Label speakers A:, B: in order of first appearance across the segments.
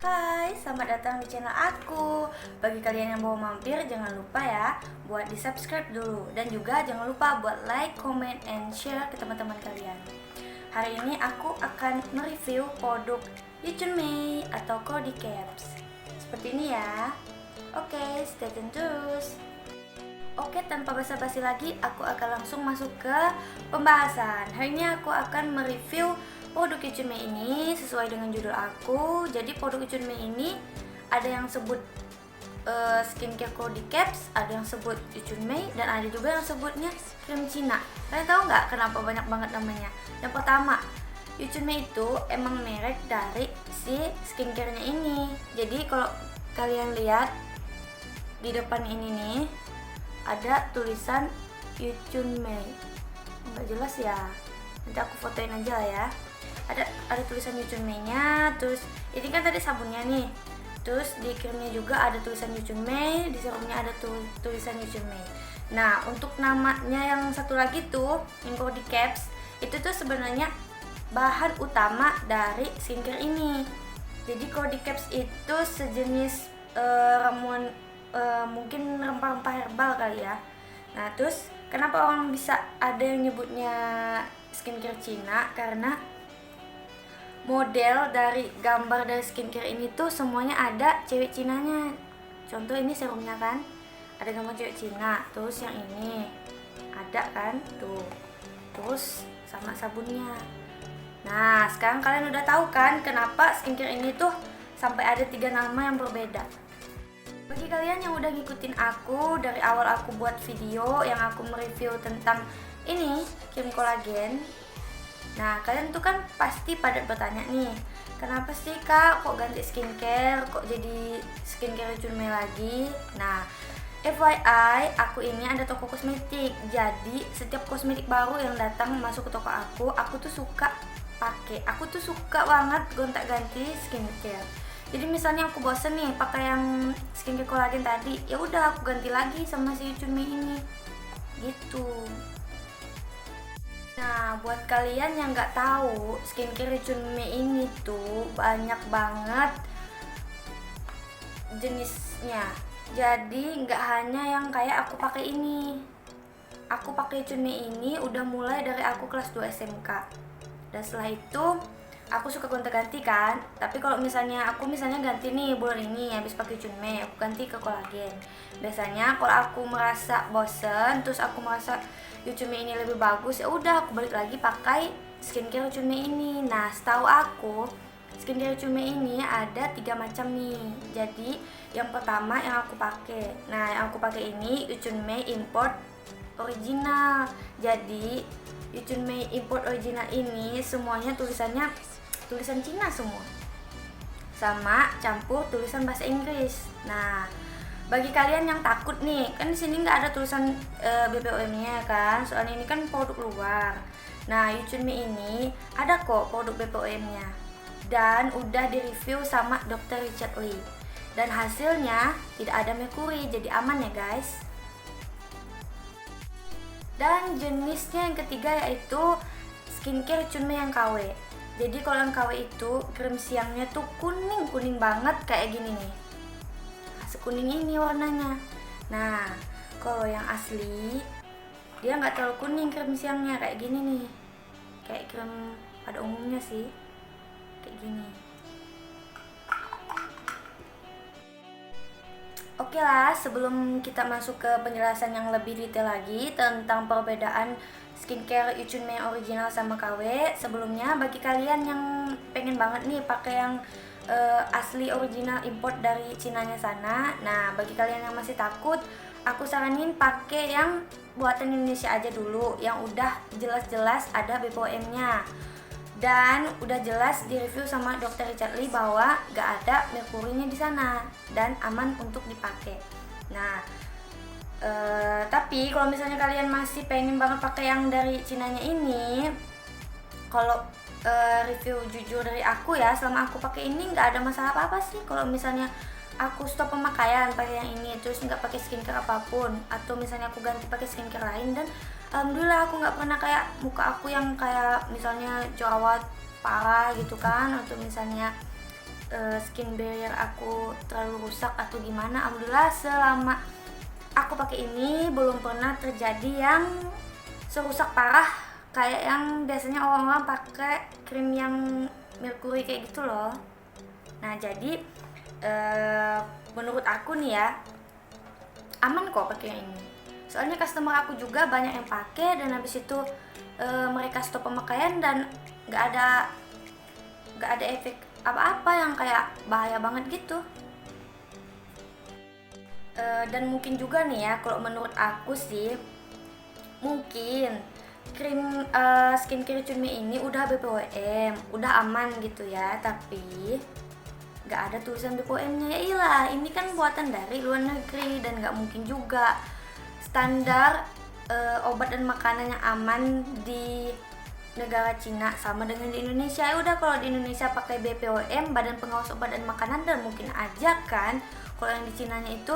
A: Hai, selamat datang di channel aku. Bagi kalian yang mau mampir, jangan lupa ya buat di subscribe dulu. Dan juga jangan lupa buat like, comment, and share ke teman-teman kalian. Hari ini aku akan mereview produk Yuchunmei atau Cody Caps. Seperti ini ya. Oke, stay tune terus. Oke, tanpa basa-basi lagi, aku akan langsung masuk ke pembahasan. Hari ini aku akan mereview produk Yuchunmei ini sesuai dengan judul aku. Jadi produk Yuchunmei ini ada yang sebut skincare Cody Caps, ada yang sebut Yuchunmei, dan ada juga yang sebutnya krim Cina. Kalian tahu nggak kenapa banyak banget namanya? Yang pertama, Yuchunmei itu emang merek dari si skincare-nya ini. Jadi kalau kalian lihat di depan ini nih, ada tulisan Yuchunmei. Nggak jelas ya, nanti aku fotoin aja lah ya. Ada tulisan Yuchunmei-nya. Terus ini kan tadi sabunnya nih, terus di krimnya juga ada tulisan Yuchunmei, di serumnya ada tulisan Yuchunmei. Nah, untuk namanya yang satu lagi tuh, yang Cody Caps, itu tuh sebenarnya bahan utama dari skincare ini. Jadi Cody Caps itu sejenis ramuan, mungkin rempah-rempah herbal kali ya. Nah, terus kenapa orang bisa ada yang nyebutnya skincare Cina? Karena model dari gambar dari skincare ini tuh semuanya ada cewek Cinanya. Contoh ini serumnya kan, ada gambar cewek Cina. Terus yang ini ada kan tuh. Terus sama sabunnya. Nah, sekarang kalian udah tahu kan kenapa skincare ini tuh sampai ada 3 nama yang berbeda. Bagi kalian yang udah ngikutin aku dari awal aku buat video yang aku mereview tentang ini, krim kolagen. Nah, kalian tuh kan pasti pada bertanya nih, kenapa sih kak kok ganti skincare, kok jadi skincare Yuchunmei lagi? Nah, FYI, aku ini ada toko kosmetik. Jadi, setiap kosmetik baru yang datang masuk ke toko aku tuh suka pakai. Aku tuh suka banget gonta-ganti skincare. Jadi misalnya aku bosen nih pakai yang skincare kolagen tadi, ya udah aku ganti lagi sama si Yuchunmei ini. Gitu. Nah, buat kalian yang nggak tahu, skincare Yuchunmei ini tuh banyak banget jenisnya. Jadi nggak hanya yang kayak aku pakai ini. Aku pakai Yuchunmei ini udah mulai dari aku kelas 2 SMK. Dan setelah itu aku suka gonta-ganti kan. Tapi kalau misalnya aku ganti nih bulan ini habis pakai Yuchunmei, aku ganti ke kolagen. Biasanya kalau aku merasa bosen, terus aku merasa Yuchunmei ini lebih bagus, ya udah aku balik lagi pakai skincare Yuchunmei ini. Nah, setahu aku skincare Yuchunmei ini ada 3 macam nih. Jadi yang pertama yang aku pakai, nah yang aku pakai ini Yuchunmei import original. Jadi Yuchunmei import original ini semuanya tulisannya tulisan Cina semua, sama campur tulisan bahasa Inggris. Nah, bagi kalian yang takut nih, kan di sini nggak ada tulisan BPOM-nya kan, soalnya ini kan produk luar. Nah, Yuchunmei ini ada kok produk BPOM-nya dan udah direview sama Dr. Richard Lee, dan hasilnya tidak ada merkuri, jadi aman ya guys. Dan jenisnya yang ketiga yaitu skincare Yuchunmei yang KW. Jadi kalau yang KW itu krim siangnya tuh kuning banget kayak gini nih. Nah, sekuning ini warnanya. Nah, kalau yang asli dia nggak terlalu kuning krim siangnya, kayak gini nih. Kayak krim pada umumnya sih. Kayak gini. Oke lah, sebelum kita masuk ke penjelasan yang lebih detail lagi tentang perbedaan skincare Yuchunmei original sama KW, sebelumnya bagi kalian yang pengen banget nih pakai yang asli original import dari Cinanya sana, nah bagi kalian yang masih takut, aku saranin pakai yang buatan Indonesia aja dulu, yang udah jelas-jelas ada BPOM-nya dan udah jelas direview sama Dr. Richard Lee bahwa gak ada merkurinya di sana dan aman untuk dipakai. Nah, tapi kalau misalnya kalian masih pengen banget pakai yang dari Cinanya ini, kalau review jujur dari aku ya, selama aku pakai ini nggak ada masalah apa-apa sih. Kalau misalnya aku stop pemakaian pakai yang ini terus nggak pakai skincare apapun, atau misalnya aku ganti pakai skincare lain, dan alhamdulillah aku nggak pernah kayak muka aku yang kayak misalnya jerawat parah gitu kan, atau misalnya skin barrier aku terlalu rusak atau gimana. Alhamdulillah selama aku pakai ini belum pernah terjadi yang serusak parah kayak yang biasanya orang-orang pakai krim yang merkuri kayak gitu loh. Nah jadi menurut aku nih ya aman kok pakai yang ini. Soalnya customer aku juga banyak yang pakai dan habis itu mereka stop pemakaian dan nggak ada efek apa-apa yang kayak bahaya banget gitu. Dan mungkin juga nih ya kalau menurut aku sih mungkin krim skincare Chunmi ini udah BPOM, udah aman gitu ya, tapi nggak ada tulisan BPOM-nya. Ya iyalah, ini kan buatan dari luar negeri dan nggak mungkin juga standar obat dan makanan yang aman di negara Cina sama dengan di Indonesia. Ya udah, kalau di Indonesia pakai BPOM, Badan Pengawas Obat dan Makanan, dan mungkin aja kan kalau yang di Cinanya itu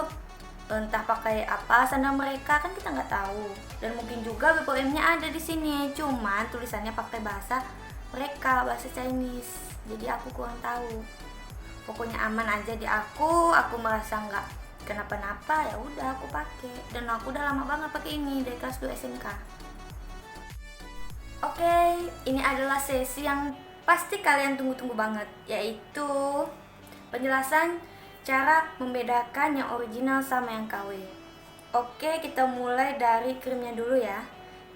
A: entah pakai apa standar mereka, kan kita nggak tahu. Dan mungkin juga BPOM-nya ada di sini, cuman tulisannya pakai bahasa mereka, bahasa Chinese. Jadi aku kurang tahu. Pokoknya aman aja di aku merasa nggak kenapa-napa, ya udah aku pakai. Dan aku udah lama banget pakai ini dari kelas 2 SMK. Oke, ini adalah sesi yang pasti kalian tunggu-tunggu banget, yaitu penjelasan cara membedakan yang original sama yang KW. Oke, kita mulai dari krimnya dulu ya.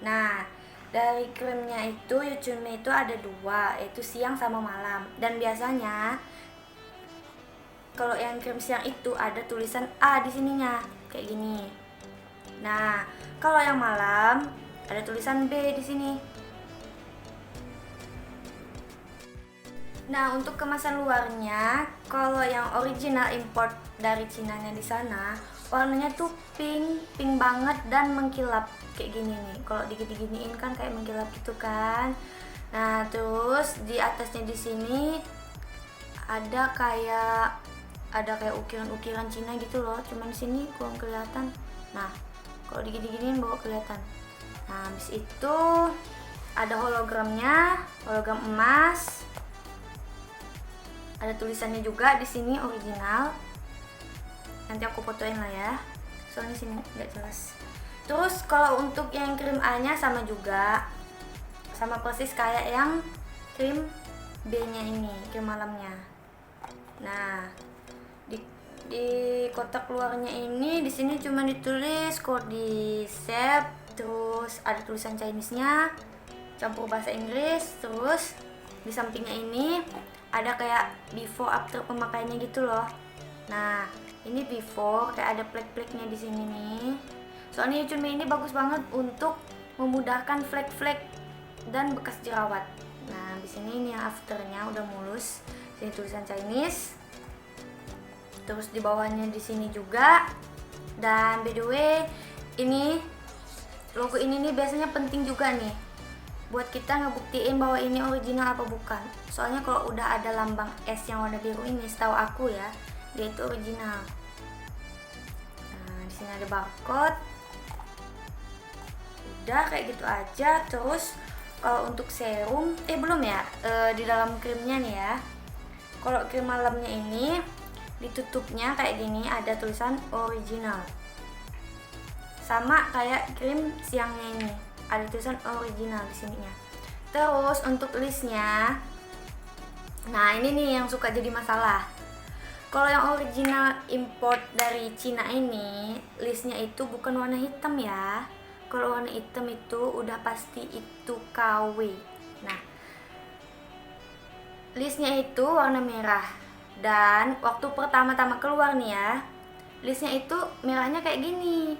A: Nah, dari krimnya itu Chunmi itu ada dua, yaitu siang sama malam. Dan biasanya kalau yang krim siang itu ada tulisan A di sininya, kayak gini. Nah, kalau yang malam ada tulisan B di sini. Nah, untuk kemasan luarnya, kalau yang original import dari Cinanya di sana, warnanya tuh pink banget dan mengkilap kayak gini nih. Kalau digini-giniin kan kayak mengkilap gitu kan. Nah, terus di atasnya di sini ada kayak ukiran-ukiran Cina gitu loh. Cuman di sini kurang kelihatan. Nah, kalau digini-giniin baru kelihatan. Nah, habis itu ada hologramnya, hologram emas. Ada tulisannya juga di sini original. Nanti aku fotoin lah ya. Soalnya sini nggak jelas. Terus kalau untuk yang krim A-nya sama juga, sama persis kayak yang krim B-nya ini, krim malamnya. Nah, di kotak luarnya ini di sini cuma ditulis Cordyceps, terus ada tulisan Chinese-nya, campur bahasa Inggris, terus di sampingnya ini ada kayak before after pemakaiannya gitu loh. Nah, ini before kayak ada flek-fleknya di sini nih. Soalnya Chunmi ini bagus banget untuk memudahkan flek-flek dan bekas jerawat. Nah, di sini ini yang afternya udah mulus. Sini tulisan Chinese. Terus di bawahnya di sini juga. Dan by the way, ini logo ini nih biasanya penting juga nih buat kita ngebuktiin bahwa ini original apa bukan. Soalnya kalau udah ada lambang S yang warna biru ini, setahu aku ya, dia itu original. Nah, di sini ada barcode. Udah kayak gitu aja. Terus kalau untuk serum, belum ya, di dalam krimnya nih ya. Kalau krim malamnya ini ditutupnya kayak gini, ada tulisan original. Sama kayak krim siangnya ini, ada tulisan original di sininya. Terus untuk listnya, nah ini nih yang suka jadi masalah. Kalau yang original import dari Cina ini, listnya itu bukan warna hitam ya. Kalau warna hitam itu udah pasti itu KW. Nah, listnya itu warna merah. Dan waktu pertama-tama keluar nih ya, listnya itu merahnya kayak gini,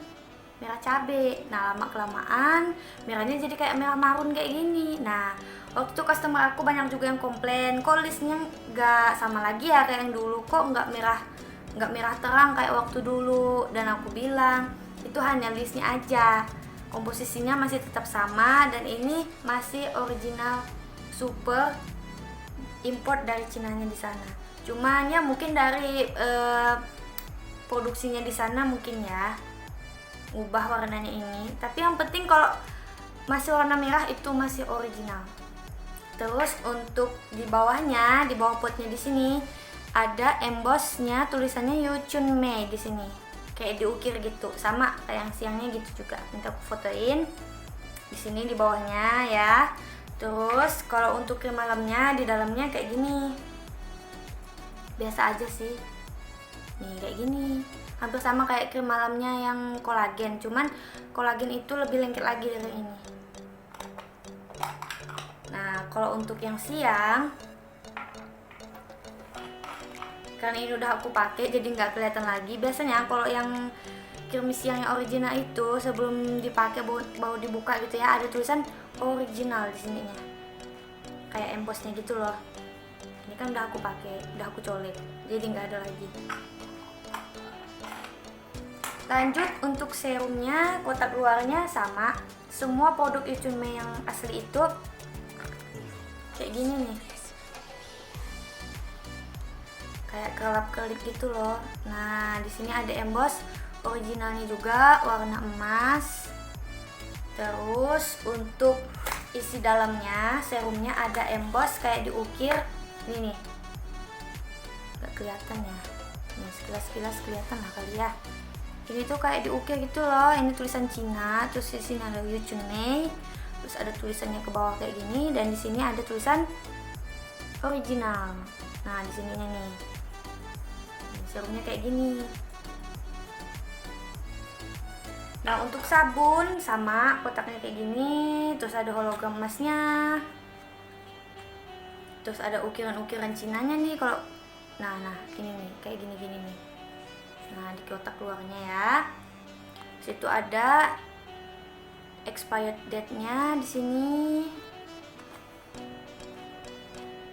A: merah cabe. Nah, lama-kelamaan merahnya jadi kayak merah marun kayak gini. Nah, waktu itu customer aku banyak juga yang komplain, kok listnya nggak sama lagi ya kayak yang dulu, kok nggak merah terang kayak waktu dulu. Dan aku bilang itu hanya listnya aja, komposisinya masih tetap sama dan ini masih original super import dari Cinanya di sana. Cuman ya mungkin dari produksinya di sana mungkin ya ubah warnanya ini, tapi yang penting kalau masih warna merah itu masih original. Terus untuk di bawahnya, di bawah potnya di sini ada embossnya, tulisannya Yu Chun Mei di sini, kayak diukir gitu, sama kayak yang siangnya gitu juga. Minta aku fotoin di sini di bawahnya ya. Terus kalau untuk krim malamnya di dalamnya kayak gini, biasa aja sih, nih kayak gini, hampir sama kayak krim malamnya yang kolagen, cuman kolagen itu lebih lengket lagi dari ini. Nah kalau untuk yang siang, karena ini udah aku pakai jadi nggak kelihatan lagi. Biasanya kalau yang krim siang yang original itu sebelum dipakai baru dibuka gitu ya, ada tulisan original di sininya, kayak embossnya gitu loh. Ini kan udah aku pakai, udah aku colek, jadi nggak ada lagi. Lanjut untuk serumnya, kotak luarnya sama. Semua produk Yu Chun Mei yang asli itu kayak gini nih, kayak kelap-kelip gitu loh. Nah di sini ada emboss originalnya juga, warna emas. Terus untuk isi dalamnya, serumnya ada emboss kayak diukir. Ini nih, gak kelihatan ya, nih sekilas kelihatan lah kali ya. Ini tuh kayak diukir gitu loh. Ini tulisan Cina, terus di sini ada Yu Chun Mei, terus ada tulisannya ke bawah kayak gini, dan di sini ada tulisan original. Nah di sininya nih, serumnya kayak gini. Nah untuk sabun sama, kotaknya kayak gini, terus ada hologram emasnya, terus ada ukiran-ukiran Cinanya nih. Kalau nah gini nih, kayak gini nih. Nah di kotak luarnya ya, situ ada expired date-nya di sini.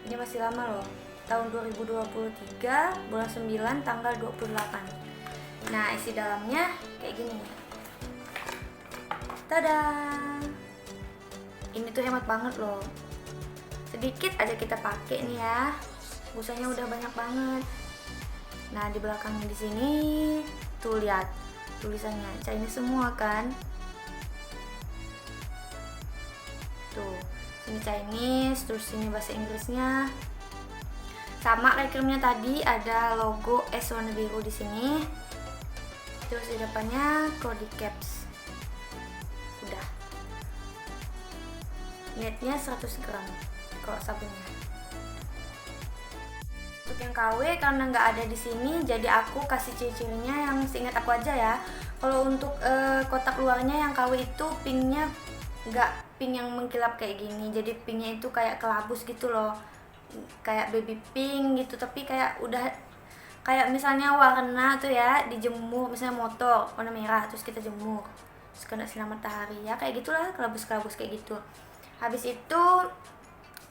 A: Ini masih lama loh, tahun 2023 bulan 9 tanggal 28. Nah isi dalamnya kayak gini. Tada! Ini tuh hemat banget loh. Sedikit aja kita pakai nih ya, busanya udah banyak banget. Nah di belakangnya di sini tuh lihat tulisannya Chinese semua kan. Tuh sini Chinese, terus sini bahasa Inggrisnya. Sama kayak krimnya tadi, ada logo S warna biru di sini. Terus di depannya kode caps. Udah. Netnya 100 gram kalau sabunnya. Untuk yang KW karena nggak ada di sini, jadi aku kasih ciri-cirinya yang seingat aku aja ya. Kalau untuk kotak luarnya yang KW itu pinknya nggak pink yang mengkilap kayak gini, jadi pinknya itu kayak kelabus gitu loh, kayak baby pink gitu, tapi kayak udah kayak misalnya warna tuh ya dijemur, misalnya motor warna merah terus kita jemur terus kena sinar matahari ya, kayak gitulah, kelabus-kelabus kayak gitu. Habis itu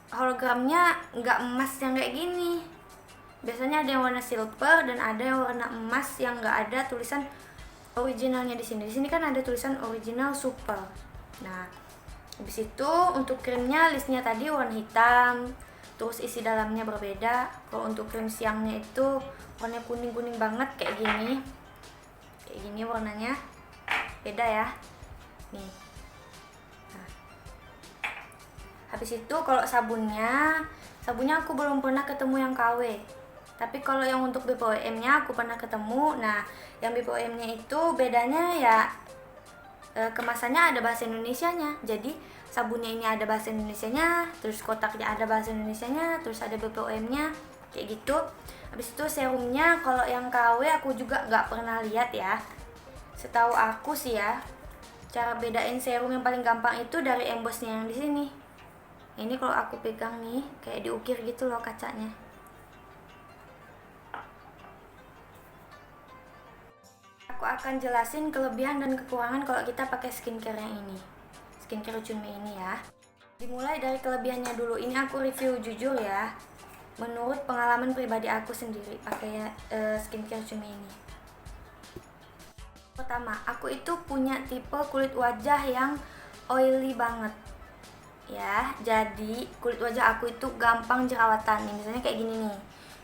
A: hologramnya nggak emas yang kayak gini, biasanya ada yang warna silver dan ada yang warna emas yang nggak ada tulisan originalnya di sini. Di sini kan ada tulisan original super. Nah habis itu untuk krimnya listnya tadi warna hitam, terus isi dalamnya berbeda. Kalau untuk krim siangnya itu warna kuning banget kayak gini warnanya, beda ya nih. Nah, habis itu kalau sabunnya aku belum pernah ketemu yang KW, tapi kalau yang untuk BPOM nya aku pernah ketemu. Nah yang BPOM nya itu bedanya ya kemasannya ada bahasa Indonesianya, jadi sabunnya ini ada bahasa Indonesianya, terus kotaknya ada bahasa Indonesianya, terus ada BPOM nya kayak gitu. Habis itu serumnya kalau yang KW aku juga nggak pernah lihat ya. Setahu aku sih ya, cara bedain serum yang paling gampang itu dari embossnya yang di sini. Ini kalau aku pegang nih kayak diukir gitu loh kacanya. Aku akan jelasin kelebihan dan kekurangan kalau kita pakai skincare yang ini, skincare Yu Chun Mei ini ya. Dimulai dari kelebihannya dulu. Ini aku review jujur ya, menurut pengalaman pribadi aku sendiri pakai skincare Yu Chun Mei ini. Pertama, aku itu punya tipe kulit wajah yang oily banget ya, jadi kulit wajah aku itu gampang jerawatan nih. Misalnya kayak gini nih,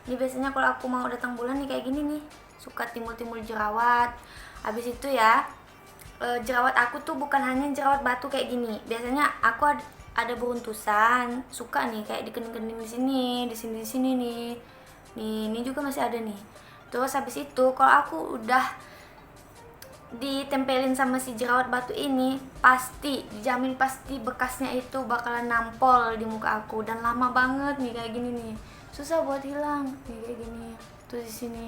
A: ini biasanya kalau aku mau datang bulan nih kayak gini nih, suka timbul-timbul jerawat. Habis itu ya, jerawat aku tuh bukan hanya jerawat batu kayak gini, biasanya aku ada beruntusan, suka nih kayak di kening-kening di sini nih. Nih, ini juga masih ada nih. Terus habis itu kalau aku udah ditempelin sama si jerawat batu ini, pasti dijamin pasti bekasnya itu bakalan nampol di muka aku dan lama banget nih kayak gini nih. Susah buat hilang nih kayak gini. Tuh di sini.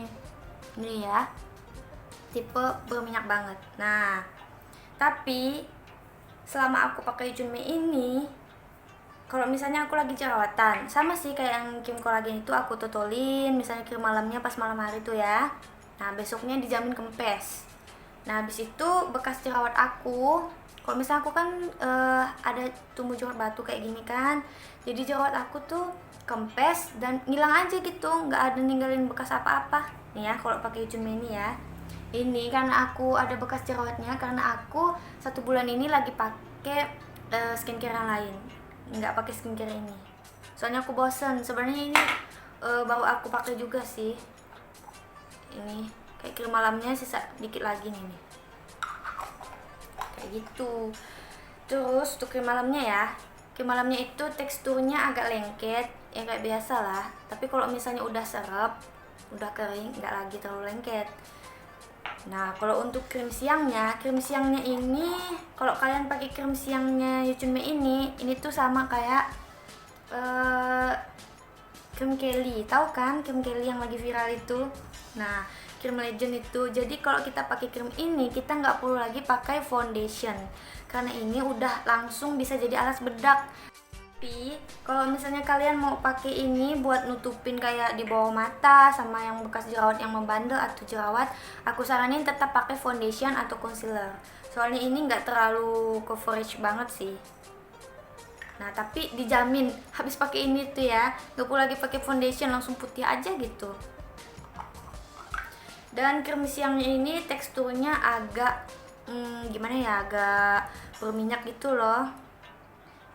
A: Ini ya. Tipe berminyak banget. Nah, tapi selama aku pakai Junmei ini, kalau misalnya aku lagi jerawatan, sama sih kayak yang krim kolagen itu aku totolin, misalnya krim malamnya pas malam hari tuh ya. Nah, besoknya dijamin kempes. Nah, habis itu bekas jerawat aku, kalau misalnya aku kan ada tumbuh jerawat batu kayak gini kan, jadi jerawat aku tuh kempes dan ngilang aja gitu, nggak ada ninggalin bekas apa-apa. Nih ya, kalau pakai Junmei ini ya. Ini karena aku ada bekas jerawatnya, karena aku 1 bulan ini lagi pakai skincare yang lain, nggak pakai skincare ini. Soalnya aku bosen. Sebenarnya ini baru aku pakai juga sih. Ini kayak krim malamnya sisa dikit lagi nih. Kayak gitu. Terus untuk krim malamnya ya. Krim malamnya itu teksturnya agak lengket, ya kayak biasa lah. Tapi kalau misalnya udah serap, udah kering, nggak lagi terlalu lengket. Nah, kalau untuk krim siangnya ini, kalau kalian pakai krim siangnya Junmei ini tuh sama kayak krim Kelly, tahu kan krim Kelly yang lagi viral itu? Nah, krim Legend itu. Jadi kalau kita pakai krim ini, kita nggak perlu lagi pakai foundation, karena ini udah langsung bisa jadi alas bedak. Tapi kalau misalnya kalian mau pakai ini buat nutupin kayak di bawah mata sama yang bekas jerawat yang membandel atau jerawat, aku saranin tetap pakai foundation atau concealer. Soalnya ini nggak terlalu coverage banget sih. Nah, tapi dijamin habis pakai ini tuh ya, nggak perlu lagi pakai foundation, langsung putih aja gitu. Dan krim siangnya ini teksturnya agak gimana ya, agak berminyak gitu loh.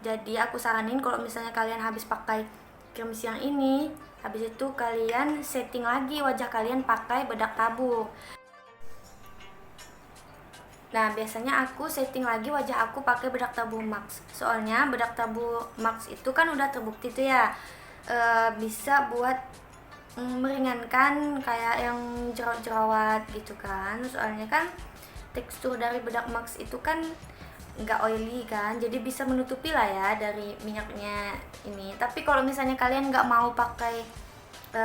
A: Jadi aku saranin kalau misalnya kalian habis pakai krim siang ini, habis itu kalian setting lagi wajah kalian pakai bedak tabur. Nah, biasanya aku setting lagi wajah aku pakai bedak tabur Max. Soalnya bedak tabur Max itu kan udah terbukti tuh ya, bisa buat meringankan kayak yang jerawat-jerawat gitu kan. Soalnya kan tekstur dari bedak Max itu kan nggak oily kan, jadi bisa menutupi lah ya dari minyaknya ini. Tapi kalau misalnya kalian nggak mau pakai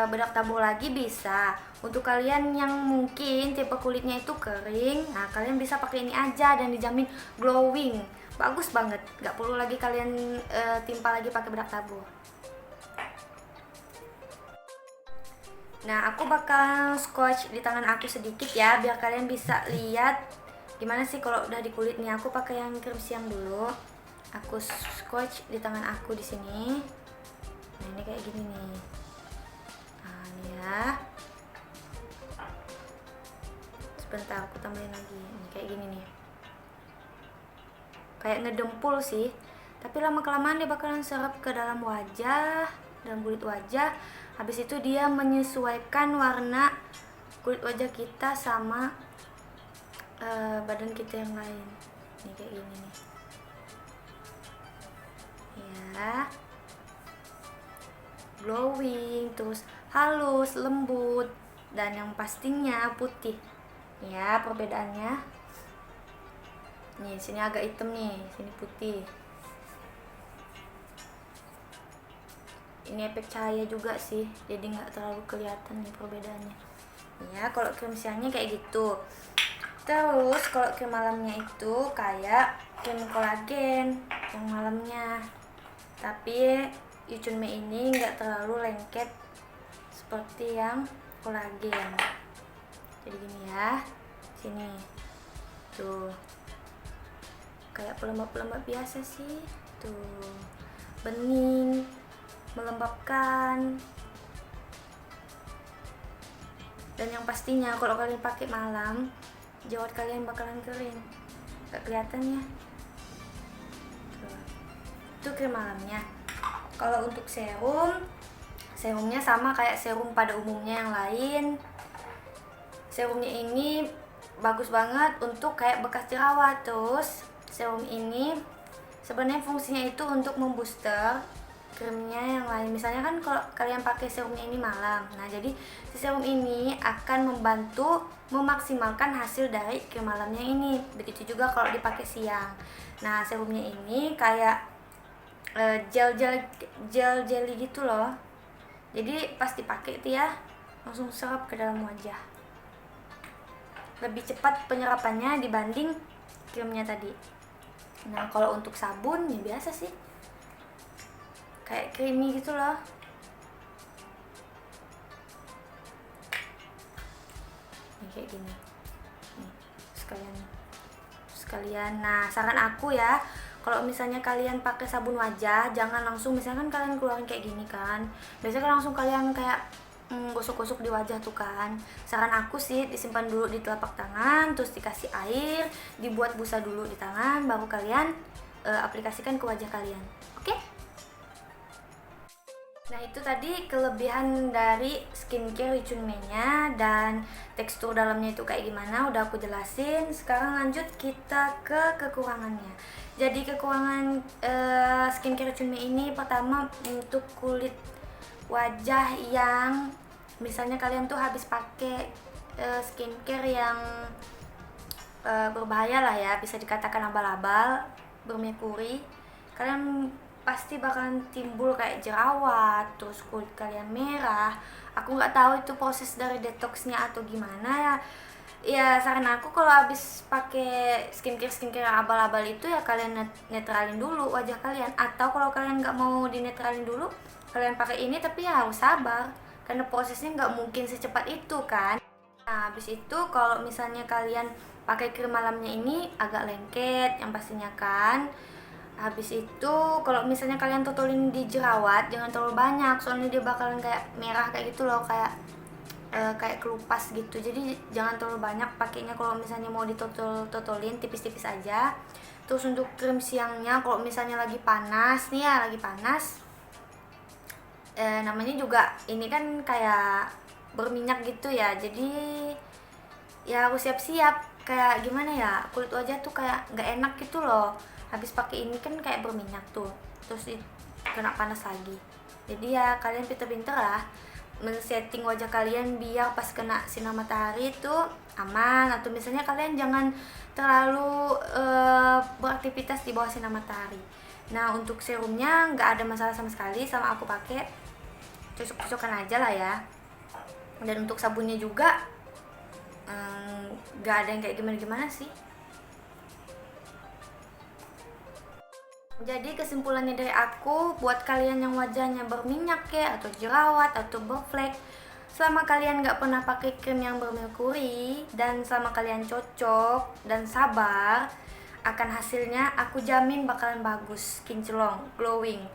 A: bedak tabur lagi, bisa. Untuk kalian yang mungkin tipe kulitnya itu kering, nah kalian bisa pakai ini aja dan dijamin glowing, bagus banget. Nggak perlu lagi kalian timpa lagi pakai bedak tabur. Nah, aku bakal scotch di tangan aku sedikit ya, biar kalian bisa lihat gimana sih kalau udah di kulit nih. Aku pakai yang krim siang dulu. Aku scotch di tangan aku di sini. Nah, ini kayak gini nih. Nah, ini ya. Sebentar aku tambahin lagi. Ini kayak gini nih. Kayak ngedempul sih. Tapi lama-kelamaan dia bakalan serap ke dalam wajah, dalam kulit wajah. Habis itu dia menyesuaikan warna kulit wajah kita sama badan kita yang lain. Nih kayak gini nih ya, glowing, terus halus, lembut, dan yang pastinya putih ya. Perbedaannya nih, sini agak hitam nih, sini putih. Ini efek cahaya juga sih, jadi nggak terlalu kelihatan nih perbedaannya ya. Kalau krim siangnya kayak gitu. Terus kalau krim malamnya itu kayak krim kolagen yang malamnya, tapi Junmei ini nggak terlalu lengket seperti yang kolagen. Jadi gini ya, sini tuh kayak pelembab-pelembab biasa sih, tuh bening, melembabkan. Dan yang pastinya kalau kalian pakai malam, jerawat kalian bakalan kering, gak kelihatan ya. Itu krim malamnya. Kalau untuk serumnya sama kayak serum pada umumnya yang lain. Serumnya ini bagus banget untuk kayak bekas jerawat. Terus serum ini sebenarnya fungsinya itu untuk membooster krimnya yang lain. Misalnya kan kalau kalian pakai serumnya ini malam, nah jadi si serum ini akan membantu memaksimalkan hasil dari krim malamnya ini. Begitu juga kalau dipakai siang. Nah serumnya ini kayak gel jelly gitu loh, jadi pas dipakai itu ya langsung serap ke dalam wajah, lebih cepat penyerapannya dibanding krimnya tadi. Nah kalau untuk sabun ya biasa sih, kayak creamy gitu loh. Nih kayak gini. Nih, sekalian. Nah, saran aku ya, kalau misalnya kalian pakai sabun wajah, jangan langsung misalkan kalian keluarin kayak gini kan. Biasanya kan langsung kalian kayak gosok-gosok di wajah tuh kan. Saran aku sih disimpan dulu di telapak tangan, terus dikasih air, dibuat busa dulu di tangan, baru kalian aplikasikan ke wajah kalian. Oke? Nah itu tadi kelebihan dari skincare Richunmei-nya dan tekstur dalamnya itu kayak gimana udah aku jelasin. Sekarang lanjut kita ke kekurangannya. Jadi kekurangan skincare Richunmei ini pertama untuk kulit wajah yang misalnya kalian tuh habis pakai skincare yang berbahaya lah ya, bisa dikatakan abal-abal, bermerkuri, kalian pasti bakalan timbul kayak jerawat, terus kulit kalian merah. Aku nggak tahu itu proses dari detoxnya atau gimana ya. Ya saran aku kalau habis pakai skincare yang abal-abal itu ya kalian netralin dulu wajah kalian, atau kalau kalian nggak mau dinetralin dulu, kalian pakai ini, tapi ya harus sabar karena prosesnya nggak mungkin secepat itu kan. Nah habis itu kalau misalnya kalian pakai krim malamnya ini agak lengket yang pastinya kan. Habis itu kalau misalnya kalian totolin di jerawat jangan terlalu banyak, soalnya dia bakalan kayak merah kayak gitu loh, kayak kelupas gitu. Jadi jangan terlalu banyak pakainya kalau misalnya mau ditotolin, tipis-tipis aja. Terus untuk krim siangnya kalau misalnya lagi panas nih ya, lagi panas, namanya juga ini kan kayak berminyak gitu ya, jadi ya harus siap-siap. Kayak gimana ya, kulit wajah tuh kayak nggak enak gitu loh habis pakai ini kan, kayak berminyak tuh, terus kena panas lagi. Jadi ya kalian pinter-pinter lah men-setting wajah kalian biar pas kena sinar matahari itu aman. Atau misalnya kalian jangan terlalu beraktivitas di bawah sinar matahari. Nah untuk serumnya nggak ada masalah sama sekali, sama aku pakai cocok-cocokan aja lah ya. Dan untuk sabunnya juga nggak ada yang kayak gimana-gimana sih. Jadi kesimpulannya dari aku, buat kalian yang wajahnya berminyak ya, atau jerawat, atau berflek, selama kalian gak pernah pakai krim yang bermerkuri, dan selama kalian cocok dan sabar, akan hasilnya aku jamin bakalan bagus, kinclong, glowing.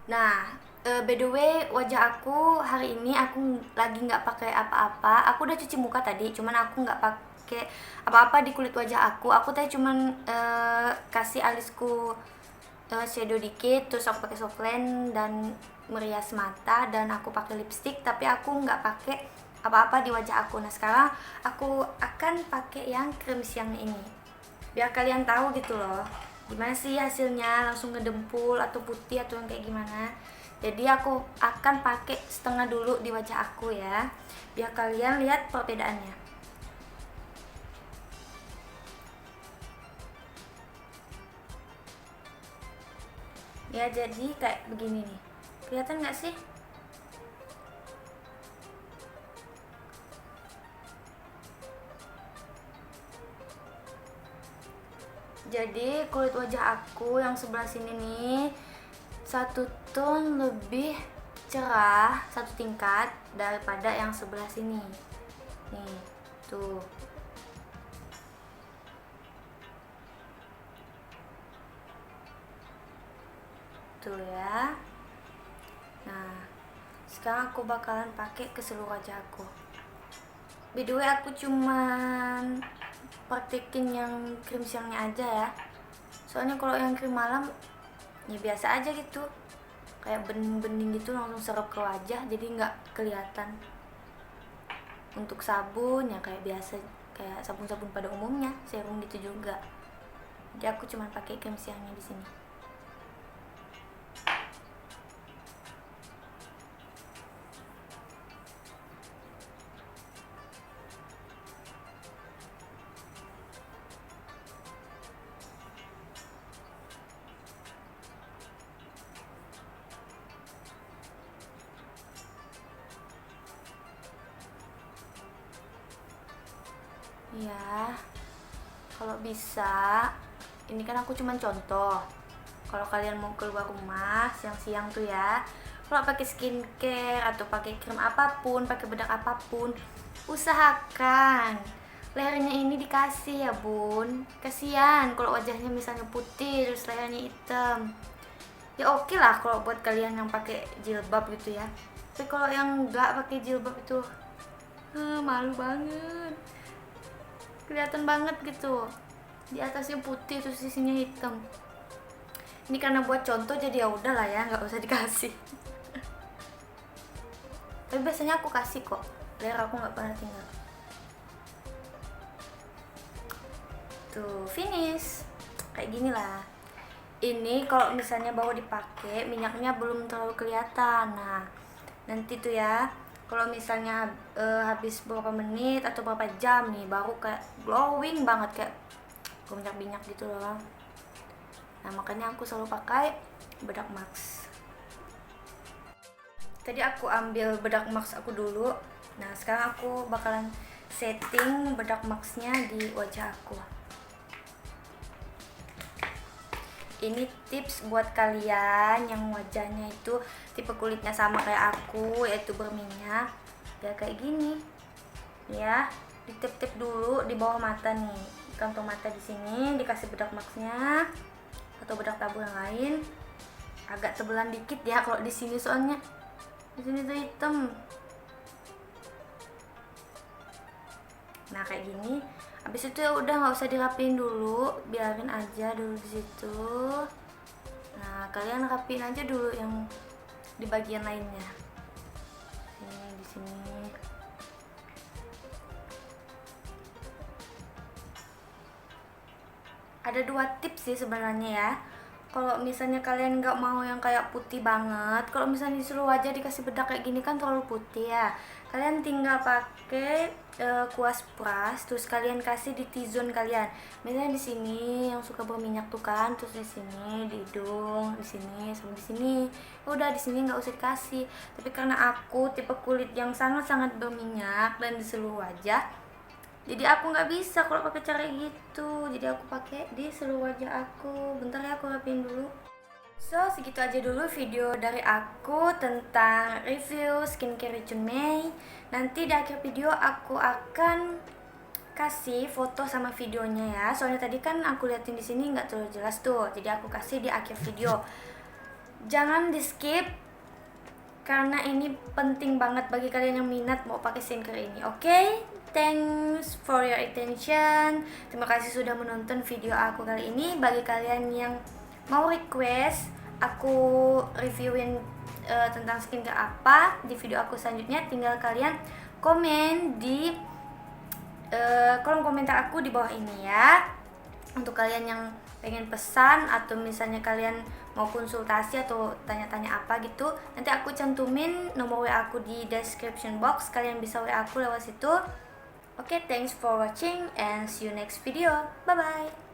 A: Nah, by the way, wajah aku hari ini aku lagi gak pakai apa-apa. Aku udah cuci muka tadi, cuman aku gak pakai apa-apa di kulit wajah aku. Aku tadi cuman kasih alisku shadow dikit, terus aku pakai soft lens dan merias mata, dan aku pakai lipstick, tapi aku nggak pakai apa-apa di wajah aku. Nah sekarang aku akan pakai yang krim siang ini biar kalian tahu gitu loh gimana sih hasilnya, langsung ngedempul atau putih atau yang kayak gimana. Jadi aku akan pakai setengah dulu di wajah aku ya, biar kalian lihat perbedaannya. Ya jadi kayak begini nih, kelihatan nggak sih? Jadi kulit wajah aku yang sebelah sini nih satu tone lebih cerah, satu tingkat daripada yang sebelah sini. Nih, tuh. Tuh ya. Nah, sekarang aku bakalan pakai ke seluruh wajah aku. By the way, aku cuman praktekin yang krim siangnya aja ya. Soalnya kalau yang krim malam ya biasa aja gitu, kayak bening-bening gitu langsung serap ke wajah, jadi nggak kelihatan. Untuk sabun ya kayak biasa, kayak sabun-sabun pada umumnya, serum gitu juga. Jadi aku cuma pakai krim siangnya di sini. Ya, kalau bisa, ini kan aku cuman contoh. Kalau kalian mau keluar rumah siang-siang tuh ya, kalau pakai skincare atau pakai krim apapun, pakai bedak apapun, usahakan lehernya ini dikasih ya bun. Kasihan kalau wajahnya misalnya putih terus lehernya hitam. Ya oke lah kalau buat kalian yang pakai jilbab gitu ya. Tapi kalau yang nggak pakai jilbab itu, malu banget. Kelihatan banget gitu. Di atasnya putih terus sisinya hitam. Ini karena buat contoh jadi ya udahlah ya, nggak usah dikasih. Tapi biasanya aku kasih kok. Leher aku nggak pernah tinggal. Tuh, finish. Kayak gini lah. Ini kalau misalnya baru dipakai, minyaknya belum terlalu kelihatan. Nah, nanti tuh ya, kalau misalnya habis beberapa menit atau beberapa jam nih, baru kayak glowing banget, kayak minyak-minyak gitu loh. Nah, makanya aku selalu pakai bedak Max. Tadi aku ambil bedak Max aku dulu. Nah, sekarang aku bakalan setting bedak Maxnya di wajah aku. Ini tips buat kalian yang wajahnya itu tipe kulitnya sama kayak aku, yaitu berminyak. Ya kayak gini. Ya, ditip-tip dulu di bawah mata nih. Di kantong mata di sini dikasih bedak Maxnya atau bedak tabur yang lain. Agak tebelan dikit ya kalau di sini soalnya. Di sini tuh hitam. Nah, kayak gini. Habis itu ya udah nggak usah dirapiin dulu, biarin aja dulu di situ. Nah, kalian rapiin aja dulu yang di bagian lainnya. Sini, di sini. Ada 2 tips sih sebenarnya ya. Kalau misalnya kalian nggak mau yang kayak putih banget, kalau misalnya di seluruh wajah dikasih bedak kayak gini kan terlalu putih ya. Kalian tinggal pakai kuas pras, terus kalian kasih di T-zone kalian. Misalnya di sini yang suka berminyak tuh kan, terus di sini di hidung, di sini sama di sini. Udah di sini nggak usah dikasih. Tapi karena aku tipe kulit yang sangat-sangat berminyak dan di seluruh wajah, jadi aku nggak bisa kalau pakai cara gitu. Jadi aku pakai di seluruh wajah aku. Bentar ya, aku rapiin dulu. So, segitu aja dulu video dari aku tentang review skincare Richun Mei. Nanti di akhir video aku akan kasih foto sama videonya ya. Soalnya tadi kan aku liatin di sini nggak terlalu jelas tuh. Jadi aku kasih di akhir video. Jangan di skip karena ini penting banget bagi kalian yang minat mau pakai skincare ini. Oke? Thanks for your attention. Terima kasih sudah menonton video aku kali ini. Bagi kalian yang mau request aku reviewin tentang skincare apa di video aku selanjutnya, tinggal kalian komen di kolom komentar aku di bawah ini ya. Untuk kalian yang pengen pesan atau misalnya kalian mau konsultasi atau tanya-tanya apa gitu, nanti aku cantumin nomor WA aku di description box. Kalian bisa WA aku lewat situ. Okay, thanks for watching and see you next video. Bye bye.